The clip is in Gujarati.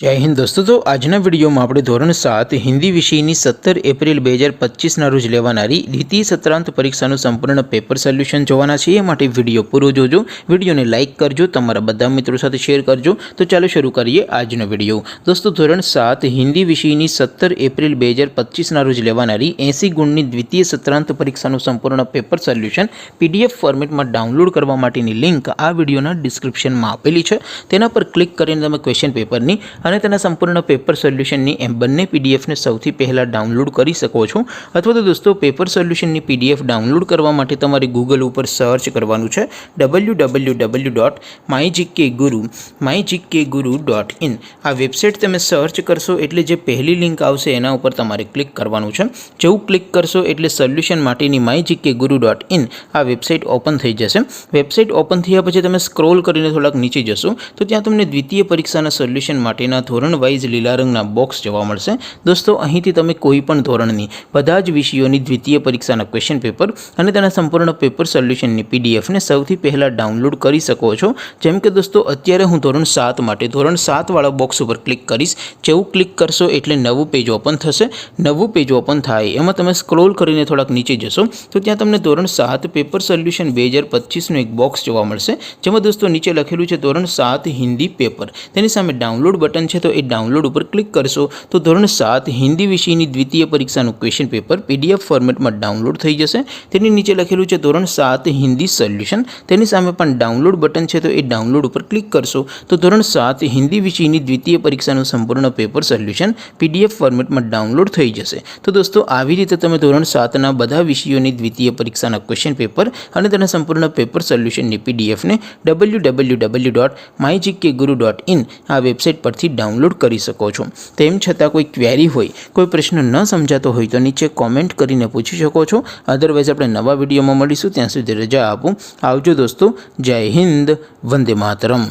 जय हिंद दोस्तों। तो आजना वीडियो में આપણે ધોરણ 7 હિન્દી વિષયની 17 એપ્રિલ 2025 ના રોજ લેવાનારી દ્વિતીય સત્રાંત પરીક્ષાનું સંપૂર્ણ પેપર સોલ્યુશન જોવાના છે। એ માટે વિડિયો પૂરો જોજો, વિડિયોને લાઇક કરજો, તમારા બધા મિત્રો સાથે શેર કરજો। તો ચાલો શરૂ કરીએ આજનો વિડિયો। દોસ્તો ધોરણ 7 હિન્દી વિષયની 17 એપ્રિલ 2025 ના રોજ લેવાનારી 80 ગુણની દ્વિતીય સત્રાંત પરીક્ષાનું સંપૂર્ણ પેપર સોલ્યુશન પીડીએફ ફોર્મેટમાં ડાઉનલોડ કરવા માટેની લિંક આ વિડિયોના ડિસ્ક્રિપ્શનમાં આપેલી છે। તેના પર ક્લિક કરીને તમે ક્વેશ્ચન પેપરની અને તેના સંપૂર્ણ પેપર સોલ્યુશનની એમ બંને પીડીએફને સૌથી પહેલાં ડાઉનલોડ કરી શકો છો। અથવા તો દોસ્તો પેપર સોલ્યુશનની પીડીએફ ડાઉનલોડ કરવા માટે તમારે ગૂગલ ઉપર સર્ચ કરવાનું છે www.mygkguru.in। આ વેબસાઇટ તમે સર્ચ કરશો એટલે જે પહેલી લિંક આવશે એના ઉપર તમારે ક્લિક કરવાનું છે। જેવું ક્લિક કરશો એટલે સોલ્યુશન માટેની mygkguru.in આ વેબસાઇટ ઓપન થઈ જશે। વેબસાઇટ ઓપન થયા પછી તમે સ્ક્રોલ કરીને થોડાક નીચે જશો તો ત્યાં તમને દ્વિતીય પરીક્ષાના સોલ્યુશન માટેના ધોરણ વાઇઝ લીલા રંગના બોક્સ જોવા મળશે। દોસ્તો અહીંથી તમે કોઈ પણ ધોરણની બધા જ વિષયોની દ્વિતીય પરીક્ષાના ક્વેશ્ચન પેપર અને તેના સંપૂર્ણ પેપર સોલ્યુશનની પીડીએફને સૌથી પહેલાં ડાઉનલોડ કરી શકો છો। જેમ કે દોસ્તો અત્યારે હું ધોરણ 7 માટે ધોરણ 7 વાળા બોક્સ ઉપર ક્લિક કરીશ। જેવું ક્લિક કરશો એટલે નવું પેજ ઓપન થશે। નવું પેજ ઓપન થાય એમાં તમે સ્ક્રોલ કરીને થોડાક નીચે જશો તો ત્યાં તમને ધોરણ 7 પેપર સોલ્યુશન 2025નું એક બોક્સ જોવા મળશે। જેમાં દોસ્તો નીચે લખેલું છે ધોરણ 7 હિન્દી પેપર, તેની સામે ડાઉનલોડ બટન છે તો એ ડાઉનલોડ ઉપર ક્લિક કરશો તો ધોરણ 7 હિન્દી વિષયની દ્વિતીય પરીક્ષાનું ક્વેશ્ચન પેપર પીડીએફ ફોર્મેટમાં ડાઉનલોડ થઈ જશે। તેની નીચે લખેલું છે ધોરણ 7 હિન્દી સોલ્યુશન, તેની સામે પણ ડાઉનલોડ બટન છે તો એ ડાઉનલોડ ઉપર ક્લિક કરશો તો ધોરણ 7 હિન્દી વિષયની દ્વિતીય પરીક્ષાનું સંપૂર્ણ પેપર સોલ્યુશન પીડીએફ ફોર્મેટમાં ડાઉનલોડ થઈ જશે। તો દોસ્તો આવી રીતે તમે ધોરણ 7ના બધા વિષયોની દ્વિતીય પરીક્ષાના ક્વેશ્ચન પેપર અને તેના સંપૂર્ણ પેપર સોલ્યુશનની પીડીએફને www.mygkguru.in આ વેબસાઇટ પરથી ડાઉનલોડ કરી શકો છો। તેમ છતાં કોઈ ક્વેરી હોય, કોઈ પ્રશ્ન ન સમજાતો હોય તો નીચે કોમેન્ટ કરીને પૂછી શકો છો। અધરવાઇઝ આપણે નવા વિડીયોમાં મળીશું, ત્યાં સુધી રજા આપું। આવજો દોસ્તો, જય હિન્દ, વંદે માતરમ।